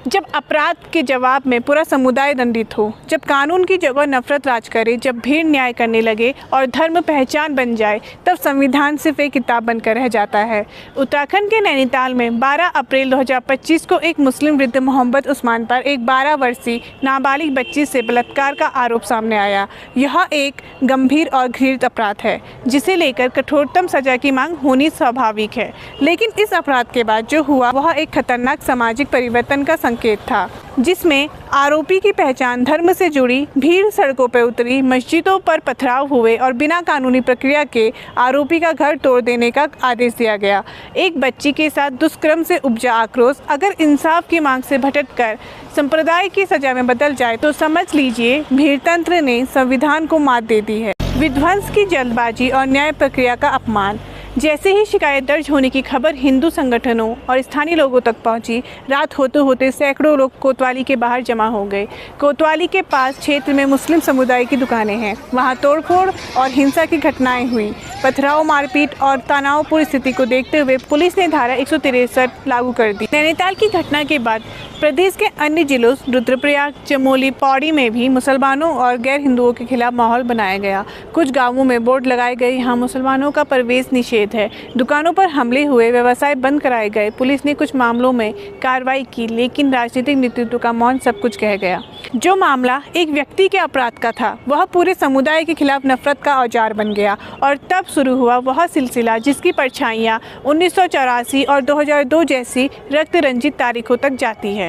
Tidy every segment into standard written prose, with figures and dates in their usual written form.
जब अपराध के जवाब में पूरा समुदाय दंडित हो, जब कानून की जगह नफरत राज करे, जब भीड़ न्याय करने लगे और धर्म पहचान बन जाए, तब संविधान सिर्फ एक किताब बनकर रह जाता है। उत्तराखंड के नैनीताल में 12 अप्रैल 2025 को एक मुस्लिम वृद्ध मोहम्मद उस्मान पर एक 12 वर्षीय नाबालिग बच्ची से बलात्कार का आरोप सामने आया। यह एक गंभीर और घृणित अपराध है जिसे लेकर कठोरतम सजा की मांग होनी स्वाभाविक है। लेकिन इस अपराध के बाद जो हुआ वह एक खतरनाक सामाजिक परिवर्तन का संकेत था, जिसमें आरोपी की पहचान धर्म से जुड़ी, भीड़ सड़कों पर उतरी, मस्जिदों पर पथराव हुए और बिना कानूनी प्रक्रिया के आरोपी का घर तोड़ देने का आदेश दिया गया। एक बच्ची के साथ दुष्कर्म से उपजा आक्रोश अगर इंसाफ की मांग से भटककर संप्रदाय की सजा में बदल जाए तो समझ लीजिए भीड़तंत्र ने संविधान को मात दे दी है। विध्वंस की जल्दबाजी और न्याय प्रक्रिया का अपमान। जैसे ही शिकायत दर्ज होने की खबर हिंदू संगठनों और स्थानीय लोगों तक पहुंची, रात होते होते सैकड़ों लोग कोतवाली के बाहर जमा हो गए। कोतवाली के पास क्षेत्र में मुस्लिम समुदाय की दुकानें हैं। वहां तोड़फोड़ और हिंसा की घटनाएं हुई। पथराव, मारपीट और तनावपूर्ण स्थिति को देखते हुए पुलिस ने धारा 163 लागू कर दी। नैनीताल की घटना के बाद प्रदेश के अन्य जिलों रुद्रप्रयाग, चमोली, पौड़ी में भी मुसलमानों और गैर हिंदुओं के खिलाफ माहौल बनाया गया। कुछ गाँवों में बोर्ड लगाए गए, यहाँ मुसलमानों का प्रवेश निषेध है। दुकानों पर हमले हुए, व्यवसाय बंद कराए गए। पुलिस ने कुछ मामलों में कार्रवाई की, लेकिन राजनीतिक नेतृत्व का मौन सब कुछ कह गया। जो मामला एक व्यक्ति के अपराध का था, वह पूरे समुदाय के खिलाफ नफरत का औजार बन गया और तब शुरू हुआ वह सिलसिला जिसकी परछाइयाँ 1984 और 2002 जैसी रक्त रंजित तारीखों तक जाती है।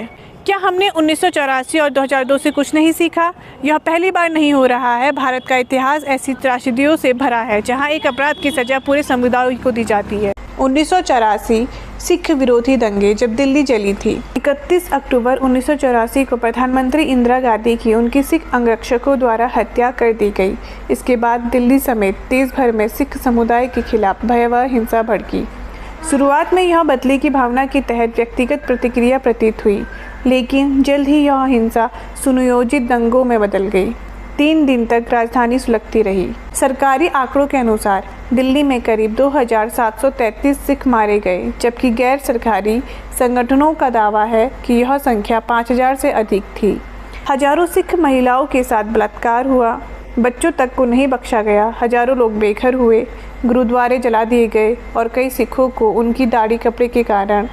क्या हमने 1984 और 2002 से कुछ नहीं सीखा? यह पहली बार नहीं हो रहा है। भारत का इतिहास ऐसी त्रासदियों से भरा है जहां एक अपराध की सजा पूरे समुदाय को दी जाती है। 1984 सिख विरोधी दंगे जब दिल्ली जली थी। 31 अक्टूबर 1984 को प्रधानमंत्री इंदिरा गांधी की उनकी सिख अंगरक्षकों द्वारा हत्या कर दी गई। इसके बाद दिल्ली समेत देश भर में सिख समुदाय के खिलाफ भयावह हिंसा भड़की। शुरुआत में यह बदले की भावना के तहत व्यक्तिगत प्रतिक्रिया प्रतीत हुई, लेकिन जल्द ही यह हिंसा सुनियोजित दंगों में बदल गई। 3 दिन तक राजधानी सुलगती रही। सरकारी आंकड़ों के अनुसार दिल्ली में करीब 2733 सिख मारे गए, जबकि गैर सरकारी संगठनों का दावा है कि यह संख्या 5000 से अधिक थी। हजारों सिख महिलाओं के साथ बलात्कार हुआ। बच्चों तक को नहीं बख्शा गया। हजारों लोग बेघर हुए, गुरुद्वारे जला दिए गए और कई सिखों को उनकी दाढ़ी कपड़े के कारण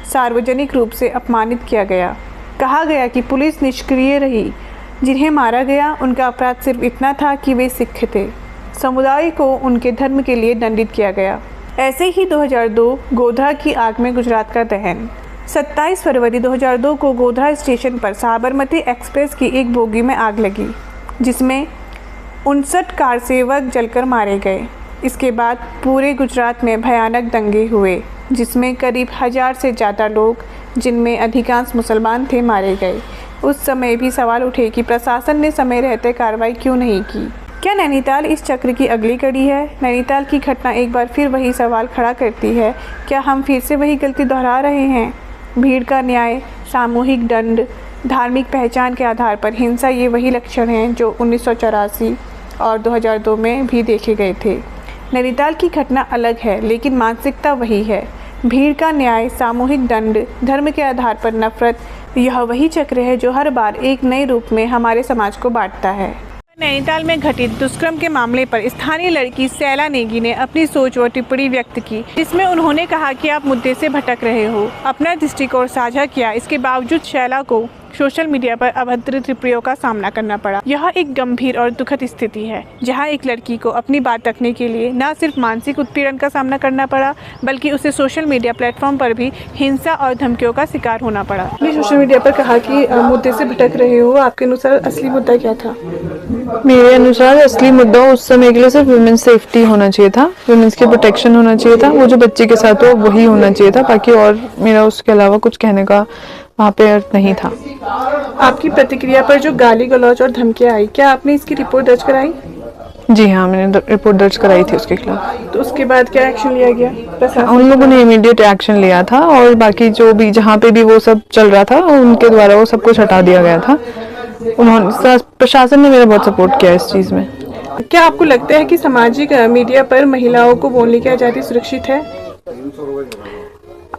सार्वजनिक रूप से अपमानित किया गया। कहा गया कि पुलिस निष्क्रिय रही। जिन्हें मारा गया उनका अपराध सिर्फ इतना था कि वे सिख थे। समुदाय को उनके धर्म के लिए दंडित किया गया। ऐसे ही 2002 गोधरा की आग में गुजरात का दहन। 27 फरवरी 2002 को गोधरा स्टेशन पर साबरमती एक्सप्रेस की एक बोगी में आग लगी, जिसमें 59 कार सेवक जलकर मारे गए। इसके बाद पूरे गुजरात में भयानक दंगे हुए, जिसमें करीब 1000 से ज़्यादा लोग, जिनमें अधिकांश मुसलमान थे, मारे गए। उस समय भी सवाल उठे कि प्रशासन ने समय रहते कार्रवाई क्यों नहीं की। क्या नैनीताल इस चक्र की अगली कड़ी है? नैनीताल की घटना एक बार फिर वही सवाल खड़ा करती है, क्या हम फिर से वही गलती दोहरा रहे हैं? भीड़ का न्याय, सामूहिक दंड, धार्मिक पहचान के आधार पर हिंसा, ये वही लक्षण हैं जो 1984 और 2002 में भी देखे गए थे। नैनीताल की घटना अलग है, लेकिन मानसिकता वही है। भीड़ का न्याय, सामूहिक दंड, धर्म के आधार पर नफरत, यह वही चक्र है जो हर बार एक नए रूप में हमारे समाज को बांटता है। नैनीताल में घटित दुष्कर्म के मामले पर स्थानीय लड़की सैला नेगी ने अपनी सोच व टिप्पणी व्यक्त की, जिसमें उन्होंने कहा कि आप मुद्दे से भटक रहे हो। अपना दृष्टिकोण साझा किया। इसके बावजूद सैला को सोशल मीडिया पर अभद्र टिप्पणियों का सामना करना पड़ा। यह एक गंभीर और दुखद स्थिति है, जहां एक लड़की को अपनी बात रखने के लिए न सिर्फ मानसिक उत्पीड़न का सामना करना पड़ा, बल्कि उसे सोशल मीडिया प्लेटफॉर्म पर भी हिंसा और धमकियों का शिकार होना पड़ा। आपने सोशल मीडिया पर कहा कि मुद्दे से भटक रहे हो, आपके अनुसार असली मुद्दा क्या था? मेरे अनुसार असली मुद्दा उस समय के लिए सिर्फ वुमेन सेफ्टी होना चाहिए था, वुमेन्स की प्रोटेक्शन होना चाहिए था। वो जो बच्चे के साथ हो वही होना चाहिए था, बाकी और मेरा उसके अलावा कुछ कहने का वहाँ पे अर्थ नहीं था। आपकी प्रतिक्रिया पर जो गाली गलौज और धमकियाँ आई, क्या आपने इसकी रिपोर्ट दर्ज कराई? जी हाँ, मैंने रिपोर्ट दर्ज कराई थी उसके खिलाफ। तो उसके बाद क्या एक्शन लिया गया? उन लोगों ने इमीडिएट एक्शन लिया था और बाकी जो भी जहाँ पे भी वो सब चल रहा था उनके द्वारा वो सब कुछ हटा दिया गया था। उन्होंने, प्रशासन ने मेरा बहुत सपोर्ट किया इस चीज़ में। क्या आपको लगता है कि सामाजिक मीडिया पर महिलाओं को बोलने की आज़ादी सुरक्षित है?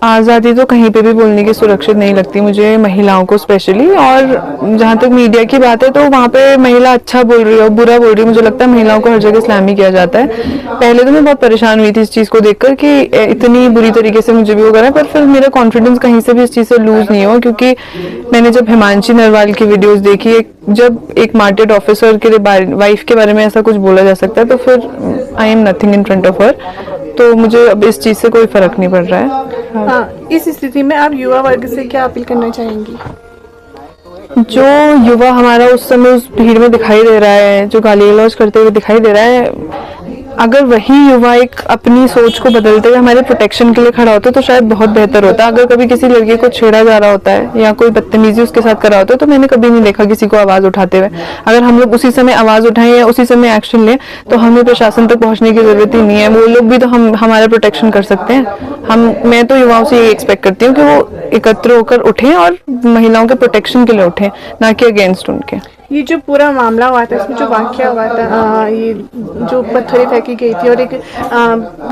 आज़ादी तो कहीं पे भी बोलने की सुरक्षित नहीं लगती मुझे, महिलाओं को स्पेशली। और जहाँ तक मीडिया की बात है तो वहाँ पे महिला अच्छा बोल रही है और बुरा बोल रही है, मुझे लगता है महिलाओं को हर जगह इस्लामी किया जाता है। पहले तो मैं बहुत परेशान हुई थी इस चीज़ को देखकर कि इतनी बुरी तरीके से मुझे भी वो करा, पर फिर मेरा कॉन्फिडेंस कहीं से भी इस चीज़ से लूज नहीं हुआ, क्योंकि मैंने जब हिमांशी नरवाल की वीडियोज़ देखी, जब एक मार्टेड ऑफिसर के वाइफ के बारे में ऐसा कुछ बोला जा सकता है, तो फिर I am nothing in front of her. तो मुझे अब इस चीज़ से कोई फर्क नहीं पड़ रहा है। हाँ, इस स्थिति में आप युवा वर्ग से क्या अपील करना चाहेंगी? जो युवा हमारा उस समय उस भीड़ में दिखाई दे रहा है, जो गाली गलौज करते हुए दिखाई दे रहा है, अगर वही युवा एक अपनी सोच को बदलते हुए हमारे प्रोटेक्शन के लिए खड़ा होता तो शायद बहुत बेहतर होता। अगर कभी किसी लड़के को छेड़ा जा रहा होता है या कोई बदतमीजी उसके साथ करा होता है तो मैंने कभी नहीं देखा किसी को आवाज उठाते हुए। अगर हम लोग उसी समय आवाज उठाएं या उसी समय एक्शन लें तो हमें प्रशासन तक पहुंचने की जरूरत ही नहीं है, वो लोग भी तो हमारा प्रोटेक्शन कर सकते हैं। मैं तो युवाओं से ये एक्सपेक्ट करती हूँ कि वो एकत्र होकर उठें और महिलाओं के प्रोटेक्शन के लिए उठें, ना कि अगेंस्ट उनके। ये जो पूरा मामला हुआ था, इसमें जो वाकया हुआ था, ये जो पत्थरें फेंकी गई थी और एक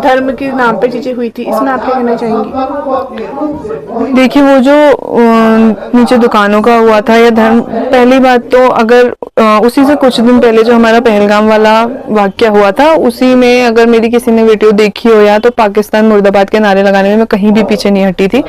धर्म के नाम पे चीजें हुई थी, इसमें आप क्या कहना चाहेंगी? देखिए, वो जो नीचे दुकानों का हुआ था या धर्म, पहली बात तो अगर उसी से कुछ दिन पहले जो हमारा पहलगाम वाला वाकया हुआ था, उसी में अगर मेरी किसी ने वीडियो देखी हो या तो पाकिस्तान मुर्दाबाद के नारे लगाने में मैं कहीं भी पीछे नहीं हटी थी।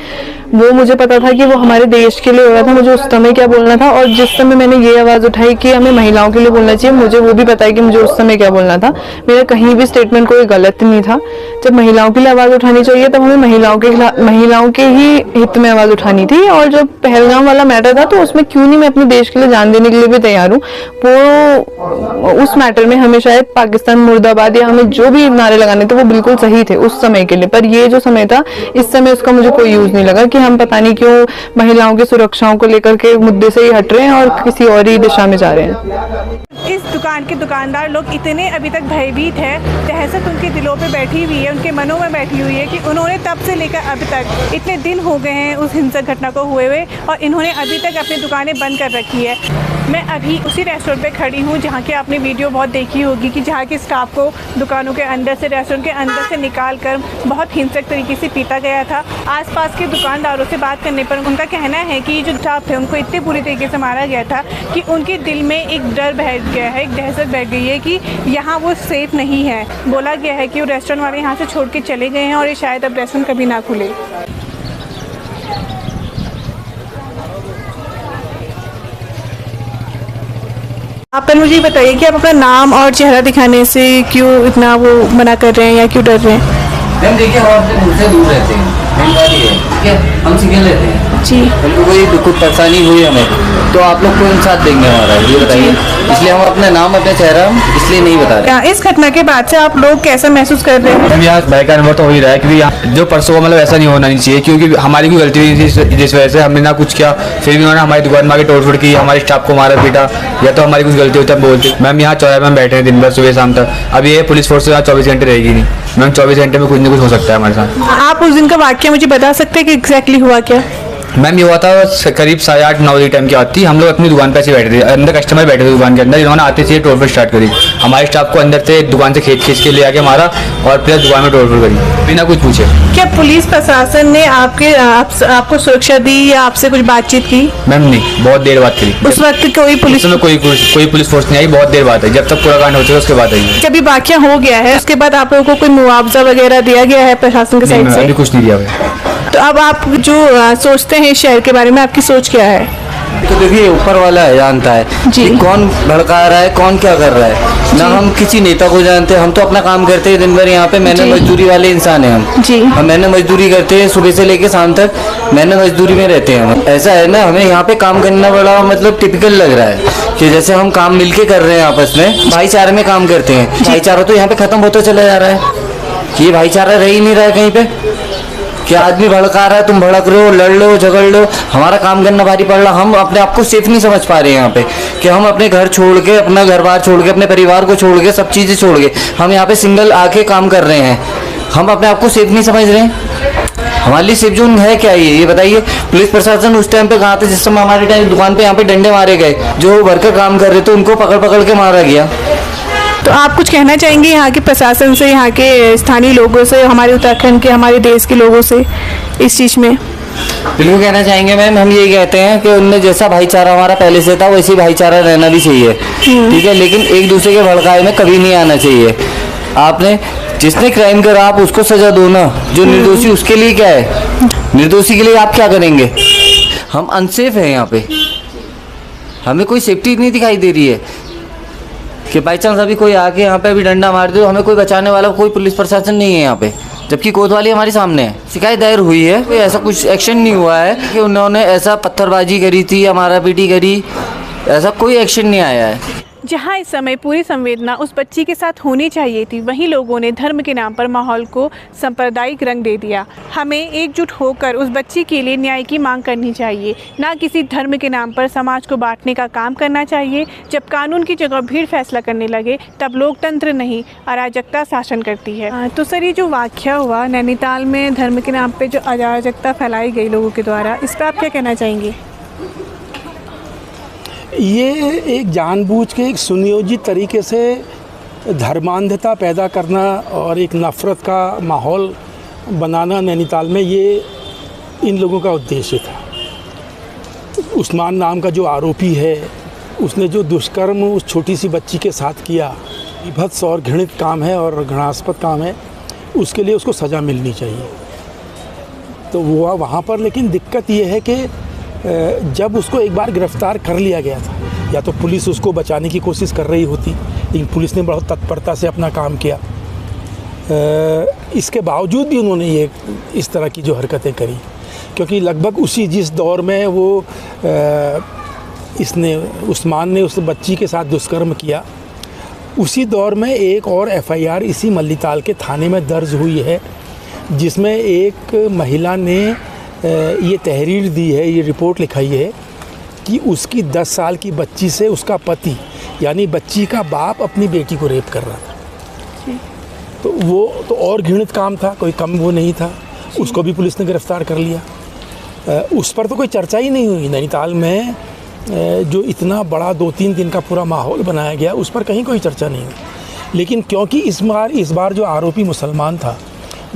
वो मुझे पता था कि वो हमारे देश के लिए हो रहा था, मुझे उस समय क्या बोलना था। और जिस समय मैंने ये आवाज उठाई कि हमें महिलाओं के लिए बोलना चाहिए, मुझे वो भी पता है कि मुझे उस समय क्या बोलना था। मेरा कहीं भी स्टेटमेंट कोई गलत नहीं था। जब महिलाओं के लिए आवाज उठानी चाहिए तब हमें महिलाओं के ही हित में आवाज उठानी थी। और जब पहलगाम वाला मैटर था तो उसमें क्यों नहीं मैं अपने देश के लिए जान देने के लिए भी तैयार हूँ। वो उस मैटर में हमें शायद पाकिस्तान मुर्दाबाद या हमें जो भी नारे लगाने थे वो बिल्कुल सही थे उस समय के लिए, पर ये जो समय था इस समय उसका मुझे कोई यूज नहीं लगा कि हम पता नहीं क्यों महिलाओं की सुरक्षाओं को लेकर के मुद्दे से ही हट रहे हैं और किसी और ही दिशा में जा रहे हैं। इस दुकान के दुकानदार लोग इतने अभी तक भयभीत है, दहशत उनके दिलों पे बैठी हुई है, उनके मनों में बैठी हुई है कि उन्होंने तब से लेकर अभी तक इतने दिन हो गए हैं उस हिंसक घटना को हुए हुए और इन्होंने अभी तक अपनी दुकानें बंद कर रखी है। मैं अभी उसी रेस्टोरेंट पे खड़ी हूँ जहाँ की आपने वीडियो बहुत देखी होगी कि जहाँ के स्टाफ को दुकानों के अंदर से, रेस्टोरेंट के अंदर से निकाल कर बहुत हिंसक तरीके से पीटा गया था। आसपास के दुकानदारों से बात करने पर उनका कहना है कि जो स्टाफ थे उनको इतने बुरी तरीके से मारा गया था कि उनके दिल में एक डर बैठ गया है, एक दहशत बैठ गई है कि यहाँ वो सेफ नहीं है। बोला गया है कि वो रेस्टोरेंट वाले यहाँ से छोड़ के चले गए हैं और ये शायद अब रेस्टोरेंट कभी ना खुले। आप पर मुझे बताइए कि आप अपना नाम और चेहरा दिखाने से क्यों इतना वो मना कर रहे हैं या क्यों डर रहे हैं? मैम देखिए, हम अपने घर से दूर रहते हैं, मेन बात ये है, ठीक है, हम सिंगल रहते हैं जी। बिल्कुल, कोई कुछ परेशानी हुई हमें तो आप लोग को साथ देंगे हमारा, ये बताइए। इसलिए हम अपना नाम, अपना चेहरा इसलिए नहीं बता रहे। इस घटना के बाद से आप लोग कैसा महसूस कर रहे हैं? मैम यहाँ भय का अनुभव तो हो ही रहा है, क्योंकि यहाँ जो परसों मतलब ऐसा नहीं होना नहीं चाहिए, क्योंकि हमारी कोई गलती नहीं थी जिस वजह से हमने ना कुछ किया, फिर भी उन्होंने हमारी दुकान में आके तोड़फोड़ की, हमारे स्टाफ को मारा पीटा, या तो हमारी कुछ गलती होती है बोलते। मैम यहाँ चौराहे में बैठे हैं दिन भर सुबह शाम तक, अब ये पुलिस फोर्स यहाँ 24 घंटे रहेगी नहीं मैम, 24 घंटे में कुछ ना कुछ हो सकता है हमारे साथ। आप उस दिन का वाक्य मुझे बता सकते हैं कि एग्जैक्टली हुआ क्या? मैम ये हुआ था करीब 8:30-9 बजे टाइम की बात थी। हम लोग अपनी दुकान पे ऐसे बैठे थे, अंदर कस्टमर बैठे थे दुकान के अंदर, इन्होंने आते से तोड़फोड़ स्टार्ट करी। हमारे स्टाफ को अंदर से दुकान से खींच के ले आके मारा और प्लस दुकान में तोड़फोड़ करी बिना कुछ पूछे। क्या पुलिस प्रशासन ने आपको सुरक्षा दी या आपसे कुछ बातचीत की? मैम नहीं, बहुत देर बात करी। उस वक्त कोई पुलिस में कोई पुलिस फोर्स नहीं आई, बहुत देर बाद आई, जब तक पूरा कांड हो चुका उसके बाद आई। जब ये वाकया हो गया है उसके बाद आप लोगों को कोई मुआवजा वगैरह दिया गया है प्रशासन के साइड से? अभी कुछ नहीं दिया हुआ। तो अब आप जो सोचते हैं शहर के बारे में, आपकी सोच क्या है? तो देखिए, ऊपर वाला है, जानता है जी। कि कौन भड़का रहा है, कौन क्या कर रहा है। ना हम किसी नेता को जानते हैं, हम तो अपना काम करते हैं दिन भर यहाँ पे। मैंने मजदूरी वाले इंसान है हम जी। मैंने मजदूरी करते हैं सुबह से लेके शाम तक, मैंने मजदूरी में रहते हैं हम। ऐसा है ना, हमें यहाँ पे काम करना बड़ा मतलब टिपिकल लग रहा है कि जैसे हम काम मिलके कर रहे हैं, आपस में भाईचारे में काम करते हैं। भाईचारा तो यहाँ पे खत्म होता चला जा रहा है, ये भाईचारा रह ही नहीं रहा है कहीं पे। कि आदमी भड़का रहा है, तुम भड़क रहे हो, लड़ लो, झगड़ लो, हमारा काम करना भारी पड़ रहा। हम अपने आप को सेफ नहीं समझ पा रहे हैं यहाँ पे, कि हम अपने घर छोड़ के, अपना घर बार छोड़ के, अपने परिवार को छोड़ के, सब चीज़ें छोड़ के हम यहाँ पे सिंगल आके काम कर रहे हैं। हम अपने आप को सेफ नहीं समझ रहे हैं। हमारे लिए सेफ जोन है क्या ये बताइए। पुलिस प्रशासन उस टाइम पे कहाँ थे जिस समय हमारे टाइम दुकान पे यहाँ पे डंडे मारे गए, जो वर्कर काम कर रहे थे उनको पकड़ के मारा गया। तो आप कुछ कहना चाहेंगे यहाँ के प्रशासन से, यहाँ के स्थानीय लोगों से, हमारे उत्तराखंड के, हमारे देश के लोगों से? इस चीज़ में? बिल्कुल कहना चाहेंगे मैम, हम यही कहते हैं कि उनमें जैसा भाईचारा हमारा पहले से था वैसे ही भाईचारा रहना भी चाहिए, ठीक है, लेकिन एक दूसरे के भड़काए में कभी नहीं आना चाहिए। आपने जिसने क्राइम करा आप उसको सजा दो ना, जो निर्दोषी उसके लिए क्या है, निर्दोषी के लिए आप क्या करेंगे? हम अनसेफ हैं यहाँ पे, हमें कोई सेफ्टी नहीं दिखाई दे रही है कि बाई चांस अभी कोई आके यहाँ पे अभी डंडा मार दे तो हमें कोई बचाने वाला कोई पुलिस प्रशासन नहीं है यहाँ पे, जबकि कोतवाली हमारे सामने है। शिकायत दायर हुई है, कोई ऐसा कुछ एक्शन नहीं हुआ है कि उन्होंने ऐसा पत्थरबाजी करी थी या मारापीटी करी, ऐसा कोई एक्शन नहीं आया है। जहां इस समय पूरी संवेदना उस बच्ची के साथ होनी चाहिए थी, वहीं लोगों ने धर्म के नाम पर माहौल को सांप्रदायिक रंग दे दिया। हमें एकजुट होकर उस बच्ची के लिए न्याय की मांग करनी चाहिए, ना किसी धर्म के नाम पर समाज को बांटने का काम करना चाहिए। जब कानून की जगह भीड़ फैसला करने लगे तब लोकतंत्र नहीं अराजकता शासन करती है। तो सर, ये जो वाक़या हुआ नैनीताल में धर्म के नाम पर जो अराजकता फैलाई गई लोगों के द्वारा, इस पर आप क्या कहना चाहेंगे? ये एक जानबूझ के एक सुनियोजित तरीके से धर्मांधता पैदा करना और एक नफ़रत का माहौल बनाना नैनीताल में, ये इन लोगों का उद्देश्य था। उस्मान नाम का जो आरोपी है, उसने जो दुष्कर्म उस छोटी सी बच्ची के साथ किया, विभत्स और घृणित काम है और घृणास्पद काम है, उसके लिए उसको सज़ा मिलनी चाहिए। तो वो वहाँ पर, लेकिन दिक्कत ये है कि जब उसको एक बार गिरफ़्तार कर लिया गया था, या तो पुलिस उसको बचाने की कोशिश कर रही होती, लेकिन पुलिस ने बहुत तत्परता से अपना काम किया। इसके बावजूद भी उन्होंने ये इस तरह की जो हरकतें करी, क्योंकि लगभग उसी जिस दौर में वो उस्मान ने उस बच्ची के साथ दुष्कर्म किया, उसी दौर में एक और एफआईआर इसी मल्लीताल के थाने में दर्ज हुई है, जिसमें एक महिला ने ये तहरीर दी है, ये रिपोर्ट लिखाई है कि उसकी 10 साल की बच्ची से उसका पति यानी बच्ची का बाप अपनी बेटी को रेप कर रहा था। तो वो तो और घृणित काम था, कोई कम वो नहीं था। उसको भी पुलिस ने गिरफ़्तार कर लिया। उस पर तो कोई चर्चा ही नहीं हुई नैनीताल में। जो इतना बड़ा 2-3 दिन का पूरा माहौल बनाया गया, उस पर कहीं कोई चर्चा नहीं हुई। लेकिन क्योंकि इस बार जो आरोपी मुसलमान था,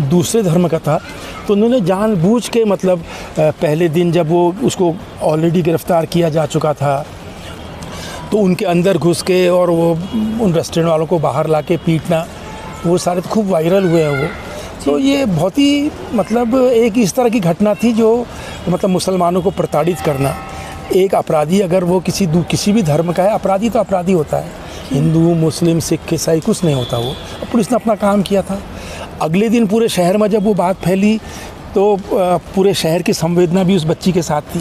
दूसरे धर्म का था, तो उन्होंने जानबूझ के, मतलब पहले दिन जब वो उसको ऑलरेडी गिरफ़्तार किया जा चुका था, तो उनके अंदर घुस के और वो उन रेस्टोरेंट वालों को बाहर ला के पीटना, वो सारे तो खूब वायरल हुए हैं वो। तो ये बहुत ही, मतलब एक इस तरह की घटना थी जो, मतलब मुसलमानों को प्रताड़ित करना। एक अपराधी अगर वो किसी भी धर्म का है, अपराधी तो अपराधी होता है, हिंदू मुस्लिम सिख ईसाई कुछ नहीं होता वो। पुलिस ने अपना काम किया था। अगले दिन पूरे शहर में जब वो बात फैली, तो पूरे शहर की संवेदना भी उस बच्ची के साथ थी।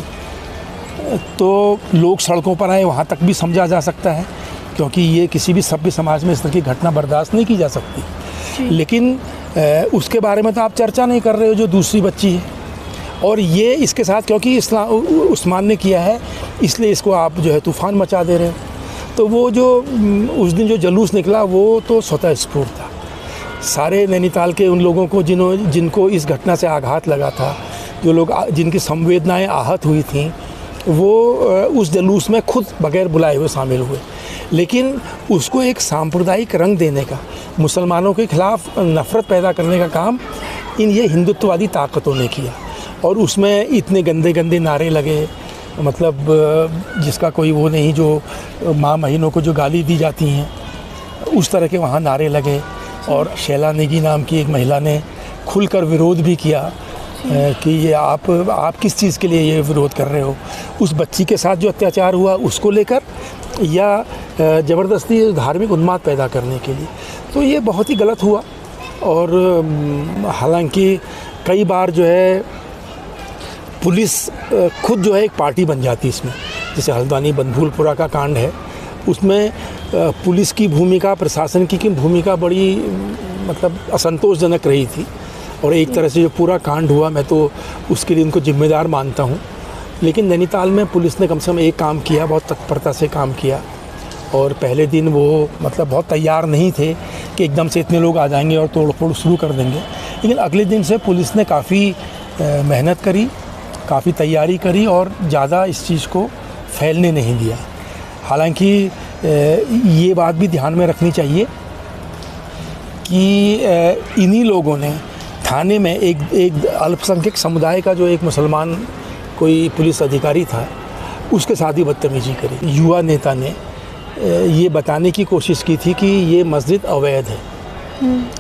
तो लोग सड़कों पर आए, वहाँ तक भी समझा जा सकता है, क्योंकि ये किसी भी सभ्य समाज में इस तरह की घटना बर्दाश्त नहीं की जा सकती। लेकिन उसके बारे में तो आप चर्चा नहीं कर रहे हो, जो दूसरी बच्ची है। और ये इसके साथ, क्योंकि उस्मान ने किया है, इसलिए इसको आप जो है तूफ़ान मचा दे रहे हो। तो वो जो उस दिन जो जुलूस निकला, वो तो स्वतः स्फूर्त था। सारे नैनीताल के उन लोगों को जिनको इस घटना से आघात लगा था, जो लोग जिनकी संवेदनाएं आहत हुई थीं, वो उस जुलूस में खुद बगैर बुलाए हुए शामिल हुए। लेकिन उसको एक सांप्रदायिक रंग देने का, मुसलमानों के ख़िलाफ़ नफ़रत पैदा करने का काम ये हिंदुत्ववादी ताकतों ने किया। और उसमें इतने गंदे गंदे नारे लगे, मतलब जिसका कोई वो नहीं, जो माँ महीनों को जो गाली दी जाती हैं, उस तरह के वहाँ नारे लगे। और शैला नेगी नाम की एक महिला ने खुलकर विरोध भी किया कि ये आप किस चीज़ के लिए ये विरोध कर रहे हो, उस बच्ची के साथ जो अत्याचार हुआ उसको लेकर, या ज़बरदस्ती धार्मिक उन्माद पैदा करने के लिए। तो ये बहुत ही गलत हुआ। और हालांकि कई बार जो है पुलिस खुद जो है एक पार्टी बन जाती इसमें। जैसे हल्द्वानी बनभूलपुरा का कांड है, उसमें पुलिस की भूमिका, प्रशासन की भूमिका बड़ी, मतलब असंतोषजनक रही थी। और एक तरह से जो पूरा कांड हुआ, मैं तो उसके लिए उनको जिम्मेदार मानता हूँ। लेकिन नैनीताल में पुलिस ने कम से कम एक काम किया, बहुत तत्परता से काम किया। और पहले दिन वो, मतलब बहुत तैयार नहीं थे कि एकदम से इतने लोग आ जाएंगे और तोड़ फोड़ शुरू कर देंगे। लेकिन अगले दिन से पुलिस ने काफ़ी मेहनत करी, काफ़ी तैयारी करी और ज़्यादा इस चीज़ को फैलने नहीं दिया। हालांकि ये बात भी ध्यान में रखनी चाहिए कि इन्हीं लोगों ने थाने में एक अल्पसंख्यक समुदाय का जो एक मुसलमान कोई पुलिस अधिकारी था, उसके साथ ही बदतमीजी करी। युवा नेता ने ये बताने की कोशिश की थी कि ये मस्जिद अवैध है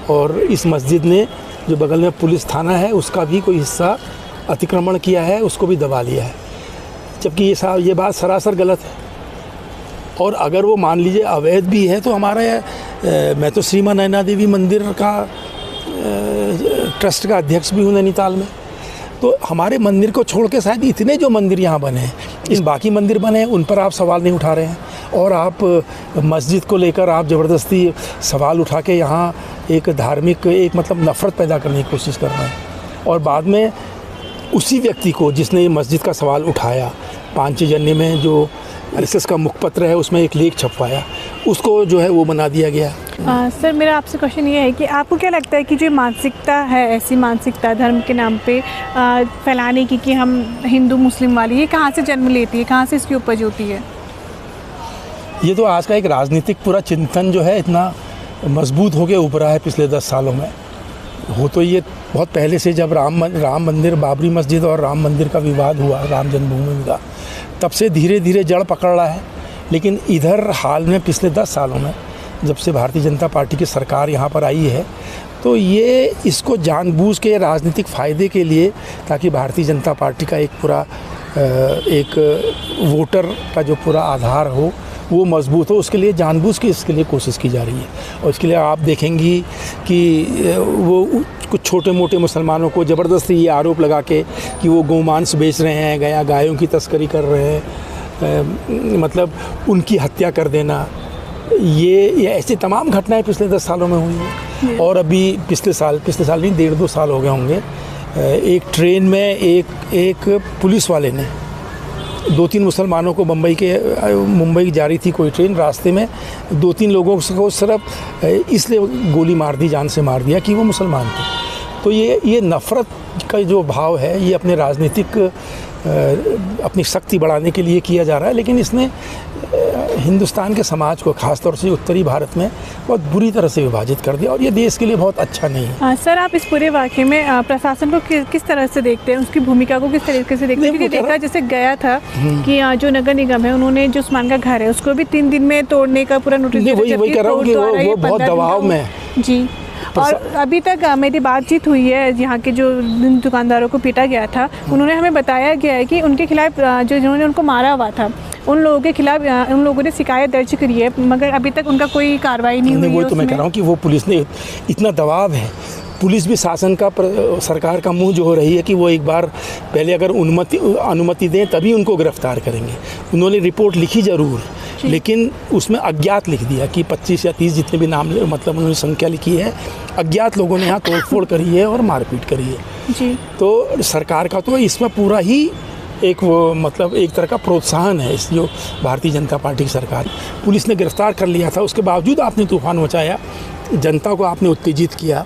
और इस मस्जिद ने जो बगल में पुलिस थाना है उसका भी कोई हिस्सा अतिक्रमण किया है, उसको भी दबा लिया है, जबकि ये बात सरासर गलत है। और अगर वो मान लीजिए अवैध भी है तो हमारा मैं तो श्री मां नैना देवी मंदिर का ट्रस्ट का अध्यक्ष भी हूँ नैनीताल में, तो हमारे मंदिर को छोड़ के शायद इतने जो मंदिर यहाँ बने हैं, इस बाकी मंदिर बने हैं उन पर आप सवाल नहीं उठा रहे हैं, और आप मस्जिद को लेकर आप ज़बरदस्ती सवाल उठा के यहाँ एक धार्मिक मतलब नफ़रत पैदा करने की कोशिश कर रहे हैं। और बाद में उसी व्यक्ति को जिसने ये मस्जिद का सवाल उठाया, पांचजन्य में जो आरएसएस का मुखपत्र है उसमें एक लेख छपवाया, उसको जो है वो बना दिया गया। सर मेरा आपसे क्वेश्चन ये है कि आपको क्या लगता है कि जो मानसिकता है, ऐसी मानसिकता धर्म के नाम पे फैलाने की कि हम हिंदू मुस्लिम वाली, ये कहाँ से जन्म लेती है, कहाँ से इसकी उपज होती है? ये तो आज का एक राजनीतिक पूरा चिंतन जो है इतना मजबूत हो गया उभरा है पिछले 10 सालों में। हो तो ये बहुत पहले से, जब राम मंदिर, बाबरी मस्जिद और राम मंदिर का विवाद हुआ, राम जन्मभूमि का, तब से धीरे धीरे जड़ पकड़ रहा है। लेकिन इधर हाल में पिछले 10 सालों में जब से भारतीय जनता पार्टी की सरकार यहाँ पर आई है, तो ये इसको जानबूझ के राजनीतिक फ़ायदे के लिए, ताकि भारतीय जनता पार्टी का एक पूरा एक वोटर का जो पूरा आधार हो वो मजबूत हो, उसके लिए जानबूझ के इसके लिए कोशिश की जा रही है। और इसके लिए आप देखेंगी कि वो कुछ छोटे मोटे मुसलमानों को ज़बरदस्ती ये आरोप लगा के कि वो गोमांस बेच रहे हैं, गायों की तस्करी कर रहे हैं, मतलब उनकी हत्या कर देना, ये ऐसी तमाम घटनाएं पिछले 10 सालों में हुई हैं। और अभी पिछले साल नहीं, 1.5-2 साल हो गए होंगे, एक ट्रेन में एक पुलिस वाले ने 2-3 मुसलमानों को मुंबई जा रही थी कोई ट्रेन, रास्ते में 2-3 लोगों को सिर्फ इसलिए गोली मार दी, जान से मार दिया कि वो मुसलमान थे। तो ये नफ़रत का जो भाव है ये अपने राजनीतिक अपनी शक्ति बढ़ाने के लिए किया जा रहा है, लेकिन इसने हिंदुस्तान के समाज को, खासतौर से उत्तरी भारत में, बहुत बुरी तरह से विभाजित कर दिया, और ये देश के लिए बहुत अच्छा नहीं है। सर आप इस पूरे वाक़े में प्रशासन को किस तरह से देखते हैं, उसकी भूमिका को किस तरीके से देखते हैं? क्योंकि देखा जैसे गया था कि जो नगर निगम है उन्होंने जो उस्मान का घर है उसको भी 3 दिन में तोड़ने का पूरा नोटिस दिया, वही कह रहा हूँ कि वो बहुत दबाव में है। जी, और अभी तक मेरी बातचीत हुई है यहाँ के जो दुकानदारों को पीटा गया था, उन्होंने हमें बताया गया है कि उनके खिलाफ जिन्होंने उनको मारा हुआ था उन लोगों के खिलाफ उन लोगों ने शिकायत दर्ज करी है, मगर अभी तक उनका कोई कार्रवाई नहीं हुई है। वही तो मैं कह रहा हूँ कि वो पुलिस ने इतना दबाव है, पुलिस भी शासन का, सरकार का मुंह जो हो रही है कि वो एक बार पहले अगर अनुमति दें तभी उनको गिरफ्तार करेंगे। उन्होंने रिपोर्ट लिखी ज़रूर, लेकिन उसमें अज्ञात लिख दिया कि 25 या 30 जितने भी नाम, मतलब उन्होंने संख्या लिखी है, अज्ञात लोगों ने यहाँ तोड़फोड़ करी है और मारपीट करी है। जी, तो सरकार का तो इसमें पूरा ही एक वो मतलब एक तरह का प्रोत्साहन है। इस जो भारतीय जनता पार्टी की सरकार, पुलिस ने गिरफ्तार कर लिया था, उसके बावजूद आपने तूफान मचाया, जनता को आपने उत्तेजित किया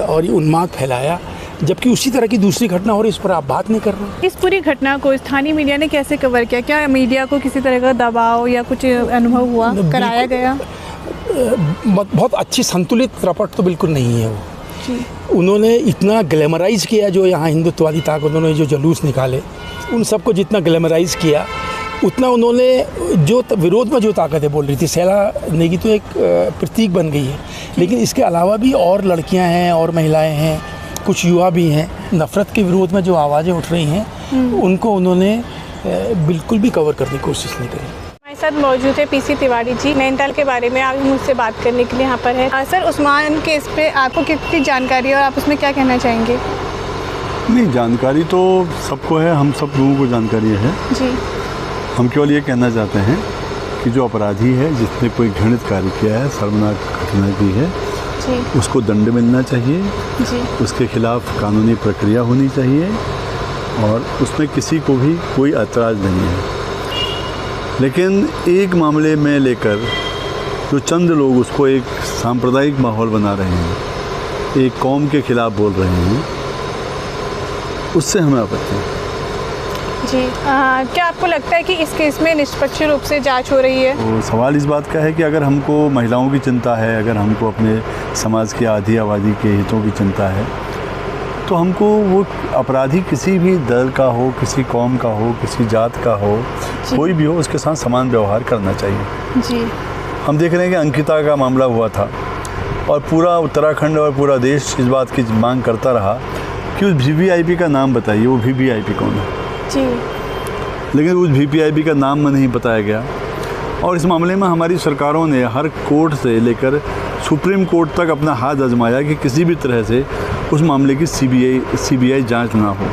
और ये उन्माद फैलाया, जबकि उसी तरह की दूसरी घटना हो रही, इस पर आप बात नहीं कर रहे। इस पूरी घटना को स्थानीय मीडिया ने कैसे कवर किया? क्या मीडिया को किसी तरह का दबाव या कुछ अनुभव हुआ, कराया गया? बहुत अच्छी संतुलित रपट तो बिल्कुल नहीं है वो। उन्होंने इतना ग्लैमराइज किया, जो यहाँ हिंदुत्ववादी ताकतों ने जो जुलूस निकाले, उन सबको जितना ग्लैमराइज किया, उतना उन्होंने जो विरोध में जो ताकतें बोल रही थी, शैला नेगी तो एक प्रतीक बन गई है, लेकिन इसके अलावा भी और लड़कियां हैं और महिलाएं हैं, कुछ युवा भी हैं, नफ़रत के विरोध में जो आवाज़ें उठ रही हैं उनको उन्होंने बिल्कुल भी कवर करने की कोशिश नहीं करी। हमारे साथ मौजूद है पीसी तिवारी जी, नैनीताल के बारे में आप मुझसे बात करने के लिए यहाँ पर है। सर, उस्मान केस पे आपको कितनी जानकारी है और आप उसमें क्या कहना चाहेंगे? नहीं, जानकारी तो सबको है, हम सब लोगों को जानकारी है जी। हम केवल ये कहना चाहते हैं कि जो अपराधी है, जिसने कोई घृणित कार्य किया है, शर्मनाक घटना की है जी, उसको दंड मिलना चाहिए जी, उसके खिलाफ कानूनी प्रक्रिया होनी चाहिए और उसमें किसी को भी कोई ऐतराज़ नहीं है। लेकिन एक मामले में लेकर जो चंद लोग उसको एक सांप्रदायिक माहौल बना रहे हैं, एक कौम के खिलाफ बोल रहे हैं, उससे हमें आपत्ति है। जी, क्या आपको लगता है कि इस केस में निष्पक्ष रूप से जांच हो रही है? तो सवाल इस बात का है कि अगर हमको महिलाओं की चिंता है, अगर हमको अपने समाज की आधी आबादी के हितों की चिंता है, तो हमको वो अपराधी किसी भी दल का हो, किसी कौम का हो, किसी जात का हो, कोई भी हो, उसके साथ समान व्यवहार करना चाहिए। जी। हम देख रहे हैं कि अंकिता का मामला हुआ था और पूरा उत्तराखंड और पूरा देश इस बात की मांग करता रहा कि उस VVIP का नाम बताइए, वो VVIP कौन है। जी। लेकिन उस VVIP का नाम नहीं बताया गया और इस मामले में हमारी सरकारों ने हर कोर्ट से लेकर सुप्रीम कोर्ट तक अपना हाथ आजमाया कि किसी भी तरह से उस मामले की CBI जांच ना हो,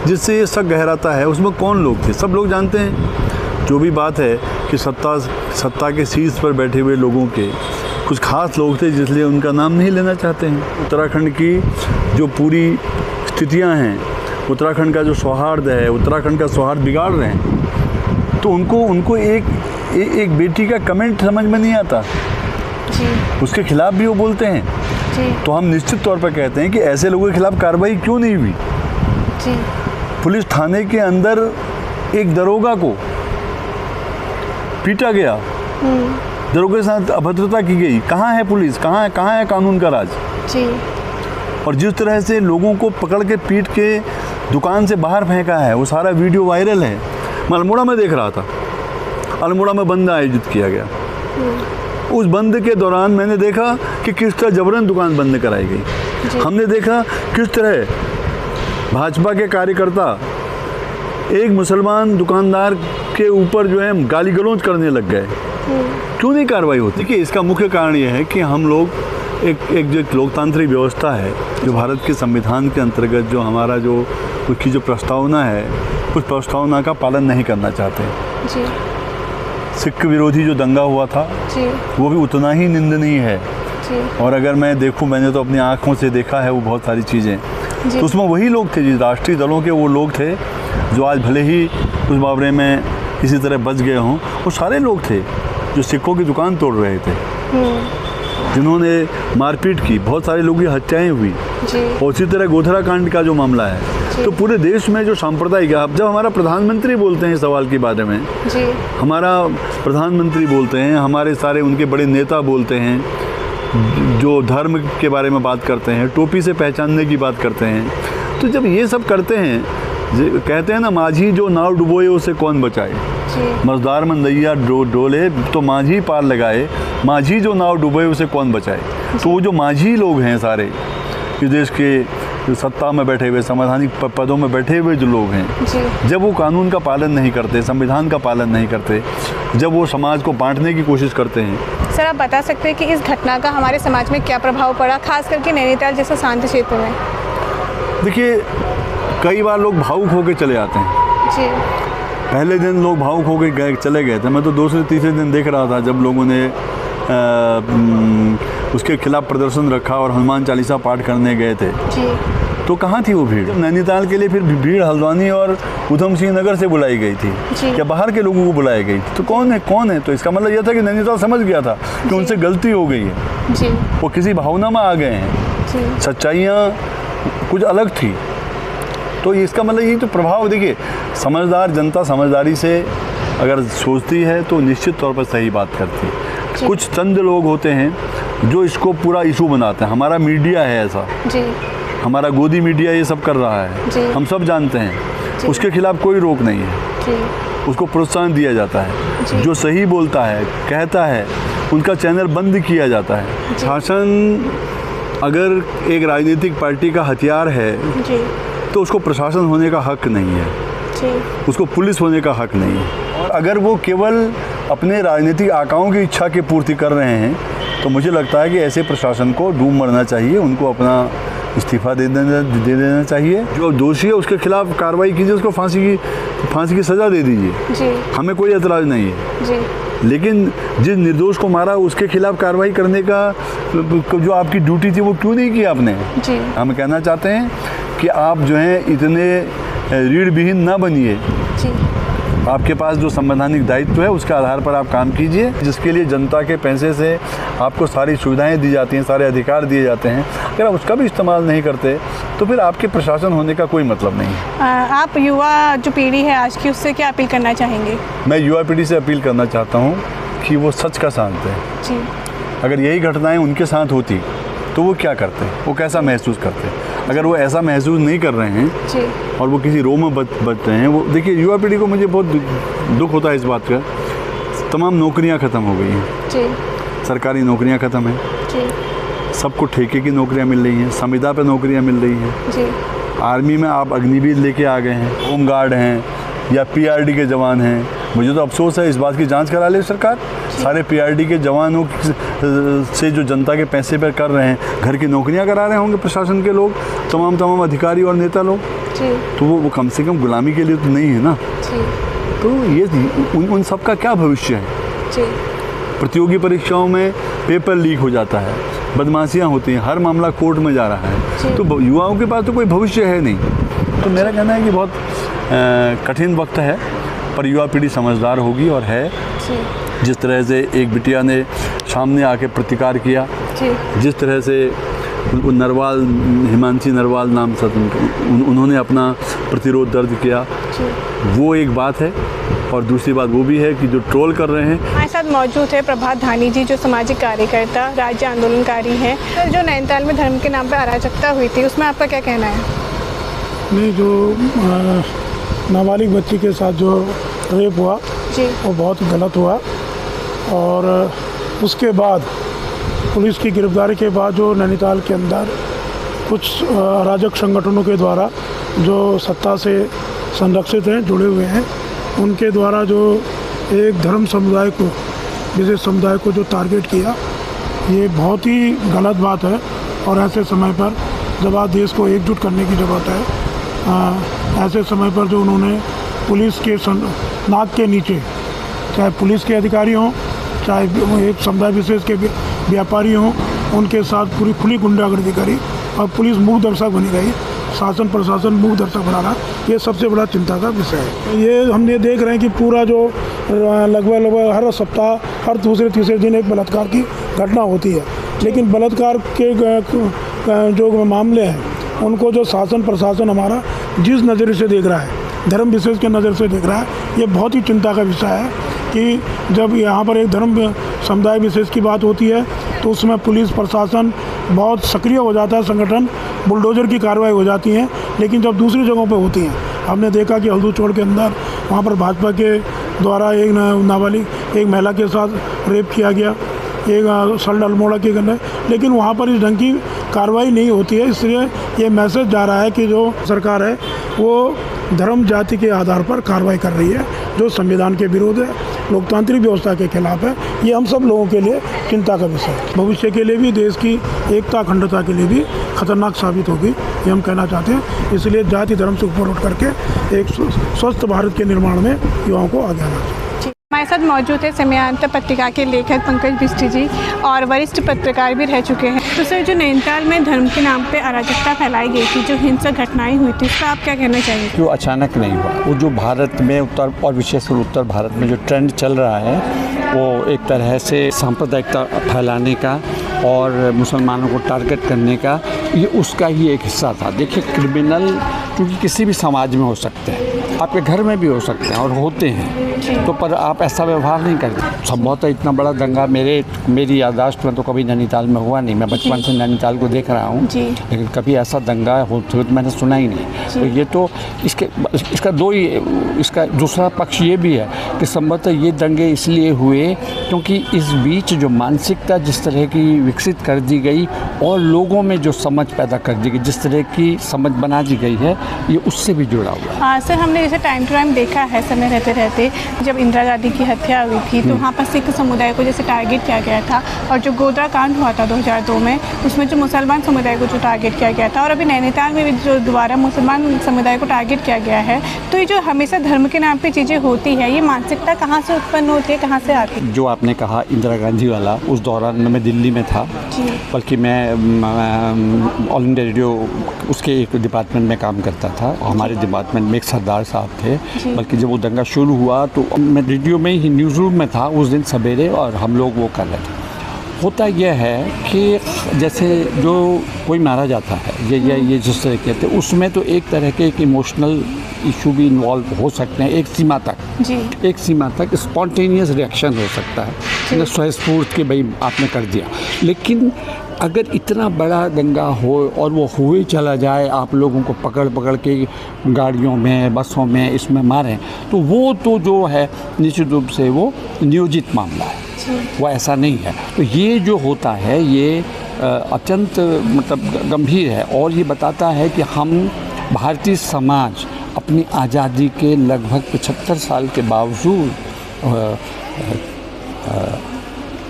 जिससे ये शक गहराता है उसमें कौन लोग थे। सब लोग जानते हैं, जो भी बात है कि सत्ता के शीर्ष पर बैठे हुए लोगों के कुछ खास लोग थे जिसलिए उनका नाम नहीं लेना चाहते हैं। उत्तराखंड की जो पूरी स्थितियां हैं, उत्तराखंड का जो सौहार्द है, उत्तराखंड का सौहार्द बिगाड़ रहे हैं, तो उनको एक बेटी का कमेंट समझ में नहीं आता, जी। उसके खिलाफ भी वो बोलते हैं। जी। तो हम निश्चित तौर पर कहते हैं कि ऐसे लोगों के खिलाफ कार्रवाई क्यों नहीं हुई। जी। पुलिस थाने के अंदर एक दरोगा को पीटा गया, दरोगे के साथ अभद्रता की गई। कहाँ है पुलिस, कहाँ है कानून का राज। जी। और जिस तरह से लोगों को पकड़ के पीट के दुकान से बाहर फेंका है, वो सारा वीडियो वायरल है। मैं अल्मोड़ा में देख रहा था, अल्मोड़ा में बंद आयोजित किया गया। उस बंद के दौरान मैंने देखा कि किस तरह जबरन दुकान बंद कराई गई। हमने देखा किस तरह भाजपा के कार्यकर्ता एक मुसलमान दुकानदार के ऊपर जो है गाली गलौज करने लग गए। क्यों नहीं कार्रवाई होती? कि इसका मुख्य कारण ये है कि हम लोग एक जो लोकतांत्रिक व्यवस्था है, जो भारत के संविधान के अंतर्गत जो हमारा जो उसकी जो प्रस्तावना है, उस प्रस्तावना का पालन नहीं करना चाहते। जी। सिख विरोधी जो दंगा हुआ था, जी। वो भी उतना ही निंदनीय है। जी। और अगर मैं देखूं, मैंने तो अपनी आँखों से देखा है वो बहुत सारी चीज़ें, तो उसमें वही लोग थे, जिस राष्ट्रीय दलों के वो लोग थे जो आज भले ही उस मुहावरे में किसी तरह बच गए हों, वो सारे लोग थे जो सिखों की दुकान तोड़ रहे थे, जिन्होंने मारपीट की, बहुत सारे लोगों की हत्याएं हुई। और उसी तरह गोधरा कांड का जो मामला है, तो पूरे देश में जो सांप्रदायिक, अब जब हमारा प्रधानमंत्री बोलते हैं इस सवाल के बारे में, हमारा प्रधानमंत्री बोलते हैं, हमारे सारे उनके बड़े नेता बोलते हैं, जो धर्म के बारे में बात करते हैं, टोपी से पहचानने की बात करते हैं, तो जब ये सब करते हैं, कहते हैं ना, माझी जो नाव डुबोए उसे कौन बचाए, मजदार मंदैया डोले तो माझी पार लगाए, माझी जो नाव डुबोए उसे कौन बचाए। तो वो जो माझी लोग हैं सारे इस देश के जो सत्ता में बैठे हुए, संवैधानिक पदों में बैठे हुए जो लोग हैं, जब वो कानून का पालन नहीं करते, संविधान का पालन नहीं करते, जब वो समाज को बांटने की कोशिश करते हैं। सर, आप बता सकते हैं कि इस घटना का हमारे समाज में क्या प्रभाव पड़ा, खास करके नैनीताल जैसे शांत क्षेत्र में? देखिए, कई बार लोग भावुक होकर चले आते हैं। जी। पहले दिन लोग भावुक होकर चले गए थे। मैं तो दूसरे तीसरे दिन देख रहा था जब लोगों ने उसके खिलाफ प्रदर्शन रखा और हनुमान चालीसा पाठ करने गए थे। जी। तो कहाँ थी वो भीड़? नैनीताल के लिए फिर भीड़ हल्द्वानी और उधम सिंह नगर से बुलाई गई थी, या बाहर के लोगों को बुलाई गई? तो कौन है? तो इसका मतलब यह था कि नैनीताल समझ गया था कि उनसे गलती हो गई है। जी। वो किसी भावना में आ गए हैं, सच्चाइयाँ कुछ अलग थी। तो इसका मतलब यही तो प्रभाव। देखिए, समझदार जनता समझदारी से अगर सोचती है तो निश्चित तौर पर सही बात करती है। कुछ चंद लोग होते हैं जो इसको पूरा इशू बनाते हैं। हमारा मीडिया है ऐसा, हमारा गोदी मीडिया ये सब कर रहा है, हम सब जानते हैं। उसके खिलाफ कोई रोक नहीं है, उसको प्रोत्साहन दिया जाता है। जो सही बोलता है, कहता है, उनका चैनल बंद किया जाता है। शासन अगर एक राजनीतिक पार्टी का हथियार है तो उसको प्रशासन होने का हक नहीं है, उसको पुलिस होने का हक नहीं है। और अगर वो केवल अपने राजनीतिक आकाओं की इच्छा की पूर्ति कर रहे हैं तो मुझे लगता है कि ऐसे प्रशासन को डूब मरना चाहिए, उनको अपना इस्तीफा दे देना चाहिए। जो दोषी है उसके खिलाफ कार्रवाई कीजिए, उसको फांसी की सज़ा दे दीजिए, हमें कोई एतराज़ नहीं है। लेकिन जिस निर्दोष को मारा उसके खिलाफ कार्रवाई करने का जो आपकी ड्यूटी थी वो क्यों नहीं की आपने? हम कहना चाहते हैं कि आप जो हैं इतने रीढ़ विहीन ना बनिए। आपके पास जो संवैधानिक दायित्व है उसके आधार पर आप काम कीजिए, जिसके लिए जनता के पैसे से आपको सारी सुविधाएं दी जाती हैं, सारे अधिकार दिए जाते हैं। अगर आप उसका भी इस्तेमाल नहीं करते तो फिर आपके प्रशासन होने का कोई मतलब नहीं है। आप युवा जो पीढ़ी है आज की, उससे क्या अपील करना चाहेंगे? मैं युवा पीढ़ी से अपील करना चाहता हूँ कि वो सच का साथ दें। अगर यही घटनाएँ उनके साथ होती तो वो क्या करते, वो कैसा महसूस करते? अगर वो ऐसा महसूस नहीं कर रहे हैं जी और वो किसी रो में बच रहे हैं, वो देखिए युवा पीढ़ी को मुझे बहुत दुख होता है इस बात का, तमाम नौकरियां ख़त्म हो गई हैं, जी सरकारी नौकरियां ख़त्म हैं, जी सबको ठेके की नौकरियां मिल रही हैं, संविदा पे नौकरियां मिल रही हैं, जी आर्मी में आप अग्निवीर लेके आ गए हैं, होम गार्ड हैं या पीआरडी के जवान हैं। मुझे तो अफसोस है, इस बात की जांच करा ले सरकार, सारे पीआरडी के जवानों से जो जनता के पैसे पर कर रहे हैं, घर की नौकरियां करा रहे होंगे प्रशासन के लोग, तमाम अधिकारी और नेता लोग, जी तो वो कम से कम गुलामी के लिए तो नहीं है ना। जी तो ये उन सब का क्या भविष्य है? जी प्रतियोगी परीक्षाओं में पेपर लीक हो जाता है, बदमाशियां होती हैं, हर मामला कोर्ट में जा रहा है, तो युवाओं के पास तो कोई भविष्य है नहीं। तो मेरा कहना है कि बहुत कठिन वक्त है, पर युवा पीढ़ी समझदार होगी और है। जिस तरह से एक बिटिया ने सामने आके प्रतिकार किया, जिस तरह से नरवाल, हिमांशी नरवाल नाम था उन्होंने अपना प्रतिरोध दर्ज किया, वो एक बात है। और दूसरी बात वो भी है कि जो ट्रोल कर रहे हैं। हमारे साथ मौजूद है प्रभात धानी जी, जो सामाजिक कार्यकर्ता, राज्य आंदोलनकारी हैं। तो जो नैनीताल में धर्म के नाम पर अराजकता हुई थी, उसमें आपका क्या कहना है? नहीं, जो नाबालिग बच्ची के साथ जो रेप हुआ जी वो बहुत गलत हुआ, और उसके बाद पुलिस की गिरफ्तारी के बाद जो नैनीताल के अंदर कुछ अराजक संगठनों के द्वारा जो सत्ता से संरक्षित हैं, जुड़े हुए हैं, उनके द्वारा जो एक धर्म समुदाय को, विशेष समुदाय को जो टारगेट किया, ये बहुत ही गलत बात है। और ऐसे समय पर जब आज देश को एकजुट करने की ज़रूरत है, ऐसे समय पर जो उन्होंने पुलिस के नाक के नीचे, चाहे पुलिस के अधिकारी हों, चाहे एक समुदाय विशेष के व्यापारी हों, उनके साथ पूरी खुली गुंडागर्दी करी और पुलिस मूक दर्शक बनी रही, शासन प्रशासन मूक दर्शक बना रहा, ये सबसे बड़ा चिंता का विषय है। ये हमने देख रहे हैं कि पूरा जो लगभग हर सप्ताह, हर दूसरे तीसरे दिन एक बलात्कार की घटना होती है, लेकिन बलात्कार के जो मामले हैं उनको जो शासन प्रशासन हमारा जिस नज़र से देख रहा है, धर्म विशेष के नज़र से देख रहा है, ये बहुत ही चिंता का विषय है कि जब यहाँ पर एक धर्म समुदाय विशेष की बात होती है तो उसमें पुलिस प्रशासन बहुत सक्रिय हो जाता है, संगठन बुलडोजर की कार्रवाई हो जाती है। लेकिन जब दूसरी जगहों पे होती हैं, हमने देखा कि हल्दू चौड़ के अंदर वहाँ पर भाजपा के द्वारा एक नाबालिग एक महिला के साथ रेप किया गया, एक सल्ट अल्मोड़ा के अंदर, लेकिन वहाँ पर इस ढंग की कार्रवाई नहीं होती है। इसलिए ये मैसेज जा रहा है कि जो सरकार है वो धर्म जाति के आधार पर कार्रवाई कर रही है, जो संविधान के विरोध है, लोकतांत्रिक व्यवस्था के खिलाफ है। ये हम सब लोगों के लिए चिंता का विषय है, भविष्य के लिए भी, देश की एकता अखंडता के लिए भी खतरनाक साबित होगी, ये हम कहना चाहते हैं। इसलिए जाति धर्म से ऊपर उठ करके एक स्वस्थ भारत के निर्माण में युवाओं को आगे आना चाहिए। हमारे साथ मौजूद है समयांतर पत्रिका के लेखक पंकज बिष्ट जी, और वरिष्ठ पत्रकार भी रह चुके हैं। तो सर, जो नैनीताल में धर्म के नाम पे अराजकता फैलाई गई थी, जो हिंसक घटनाएं हुई थी, उस पर आप क्या कहना चाहेंगे? जो अचानक नहीं हुआ, वो जो भारत में उत्तर और विशेषकर उत्तर भारत में जो ट्रेंड चल रहा है, वो एक तरह से सांप्रदायिकता फैलाने का और मुसलमानों को टारगेट करने का, ये उसका ही एक हिस्सा था। देखिए, क्रिमिनल क्योंकि किसी भी समाज में हो सकते हैं, आपके घर में भी हो सकते हैं और होते हैं, तो पर आप ऐसा व्यवहार नहीं करते। संभवतः इतना बड़ा दंगा मेरी याददाश्त में तो कभी नैनीताल में हुआ नहीं। मैं बचपन से नैनीताल को देख रहा हूँ, लेकिन कभी ऐसा दंगा होते हुए मैंने सुना ही नहीं। तो ये तो इसका दूसरा पक्ष ये भी है कि संभवतः ये दंगे इसलिए हुए क्योंकि इस बीच जो मानसिकता जिस तरह की विकसित कर दी गई और लोगों में जो समझ पैदा कर दी गई, जिस तरह की समझ बना दी गई है, ये उससे भी जुड़ा हुआ है। हाँ सर, हमने जैसे टाइम टू टाइम देखा है, समय रहते रहते जब इंदिरा गांधी की हत्या हुई थी तो वहाँ पर सिख समुदाय को जैसे टारगेट किया गया था, और जो गोधरा कांड हुआ था 2002 में, उसमें जो मुसलमान समुदाय को जो टारगेट किया गया था, और अभी नैनीताल में भी जो दोबारा मुसलमान समुदाय को टारगेट किया गया है। तो ये जो हमेशा धर्म के नाम पर चीज़ें होती है, ये मानसिकता कहाँ से उत्पन्न होती है, कहाँ से आती है? जो आपने कहा इंदिरा गांधी वाला, उस दौरान मैं दिल्ली में था, बल्कि मैं ऑल इंडिया रेडियो उसके एक डिपार्टमेंट में काम करता था। हमारे डिपार्टमेंट में एक सरदार साहब थे, बल्कि जब वो दंगा शुरू हुआ तो मैं रेडियो में ही न्यूज़ रूम में था उस दिन सवेरे, और हम लोग वो कर रहे थे। होता यह है कि जैसे जो कोई मारा जाता है, ये जिस तरह कहते हैं, उसमें तो एक तरह के एक इमोशनल इशू भी इन्वॉल्व हो सकते हैं, एक सीमा तक स्पॉन्टेनियस रिएक्शन हो सकता है, स्वयस्फूर्त कि भाई आपने कर दिया। लेकिन अगर इतना बड़ा दंगा हो और वो हुए चला जाए, आप लोगों को पकड़ पकड़ के गाड़ियों में, बसों में, इसमें मारें, तो वो तो जो है निश्चित रूप से वो नियोजित मामला है, वो ऐसा नहीं है। तो ये जो होता है ये अत्यंत मतलब गंभीर है और ये बताता है कि हम भारतीय समाज अपनी आज़ादी के लगभग 75 साल के बावजूद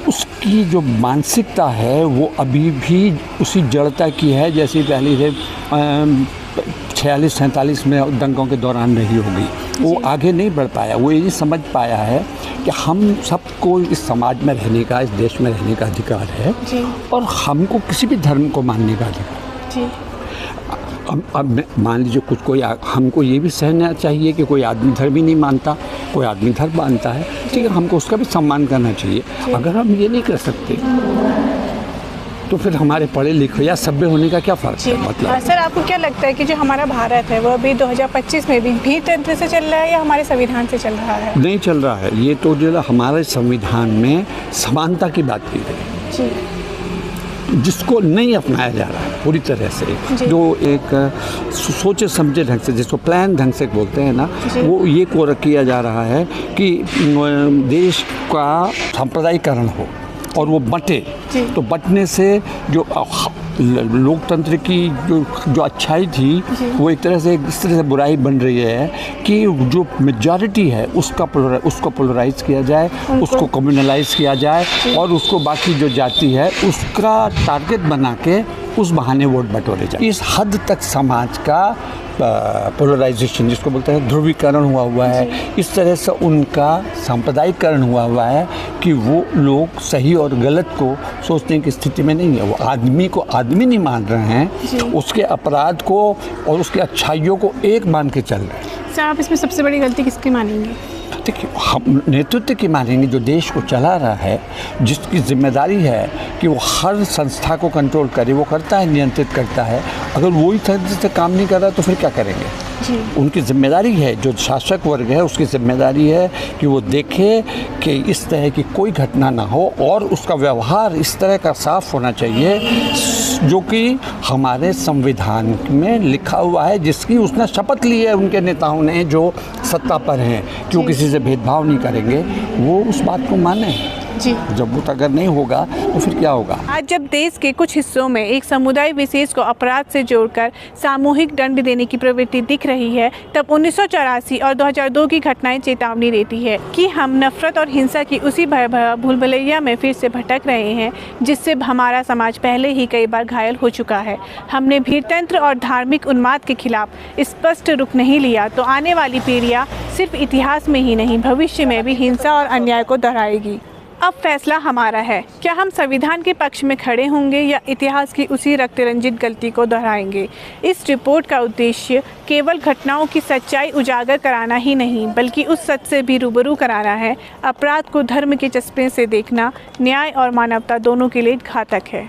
उसकी जो मानसिकता है वो अभी भी उसी जड़ता की है जैसी पहले से 46-47 में दंगों के दौरान रही होगी। वो आगे नहीं बढ़ पाया, वो ये समझ पाया है कि हम सबको इस समाज में रहने का, इस देश में रहने का अधिकार है और हमको किसी भी धर्म को मानने का अधिकार। अब मान लीजिए कोई हमको ये भी सहना चाहिए कि कोई आदमी धर्म ही नहीं मानता, कोई आदमी धर्म मानता है, ठीक है, हमको उसका भी सम्मान करना चाहिए। अगर हम ये नहीं कर सकते तो फिर हमारे पढ़े लिखे या सभ्य होने का क्या फ़र्क है? मतलब सर, आपको क्या लगता है कि जो हमारा भारत है वो अभी 2025 में भी भीड़ से चल रहा है या हमारे संविधान से चल रहा है? नहीं चल रहा है। ये तो जो हमारे संविधान में समानता की बात की गई, जिसको नहीं अपनाया जा रहा है पूरी तरह से, जो एक सोचे समझे ढंग से, जिसको प्लान ढंग से बोलते हैं ना, वो ये को किया जा रहा है कि देश का सांप्रदायिकरण हो और वो बटे। तो बटने से जो लोकतंत्र की जो अच्छाई थी वो एक तरह से इस तरह से बुराई बन रही है कि जो मेजॉरिटी है उसको पोलराइज किया जाए, उसको कम्युनलाइज किया जाए और उसको बाकी जो जाति है उसका टारगेट बना के उस बहाने वोट बटोरे जाए। इस हद तक समाज का पोलराइजेशन, जिसको बोलते हैं ध्रुवीकरण हुआ है, इस तरह से उनका सांप्रदायिकरण हुआ है कि वो लोग सही और गलत को सोचने की स्थिति में नहीं है। वो आदमी को आदमी नहीं मान रहे हैं, उसके अपराध को और उसकी अच्छाइयों को एक मान के चल रहे हैं। सर, आप इसमें सबसे बड़ी गलती किसकी मानेंगे? देखिए, हम नेतृत्व की मानेंगे जो देश को चला रहा है, जिसकी जिम्मेदारी है कि वो हर संस्था को कंट्रोल करे, वो करता है, नियंत्रित करता है। अगर वही तरह से काम नहीं कर रहा तो फिर क्या करेंगे? उनकी जिम्मेदारी है, जो शासक वर्ग है उसकी जिम्मेदारी है कि वो देखे कि इस तरह की कोई घटना ना हो और उसका व्यवहार इस तरह का साफ होना चाहिए जो कि हमारे संविधान में लिखा हुआ है, जिसकी उसने शपथ ली है उनके नेताओं ने जो सत्ता पर हैं कि वो किसी से भेदभाव नहीं करेंगे, वो उस बात को माने। जब वो अगर नहीं होगा तो फिर क्या होगा? आज जब देश के कुछ हिस्सों में एक समुदाय विशेष को अपराध से जोड़कर सामूहिक दंड देने की प्रवृत्ति दिख रही है, तब 1984 और 2002 की घटनाएं चेतावनी देती है कि हम नफरत और हिंसा की उसी भयावह भूलभुलैया में फिर से भटक रहे हैं, जिससे हमारा समाज पहले ही कई बार घायल हो चुका है। हमने भीड़तंत्र और धार्मिक उन्माद के खिलाफ स्पष्ट रुख नहीं लिया तो आने वाली पीढ़ियाँ सिर्फ इतिहास में ही नहीं, भविष्य में भी हिंसा और अन्याय को दोहराएगी। अब फैसला हमारा है, क्या हम संविधान के पक्ष में खड़े होंगे या इतिहास की उसी रक्तरंजित गलती को दोहराएंगे? इस रिपोर्ट का उद्देश्य केवल घटनाओं की सच्चाई उजागर कराना ही नहीं, बल्कि उस सच से भी रूबरू कराना है। अपराध को धर्म के चश्मे से देखना न्याय और मानवता दोनों के लिए घातक है।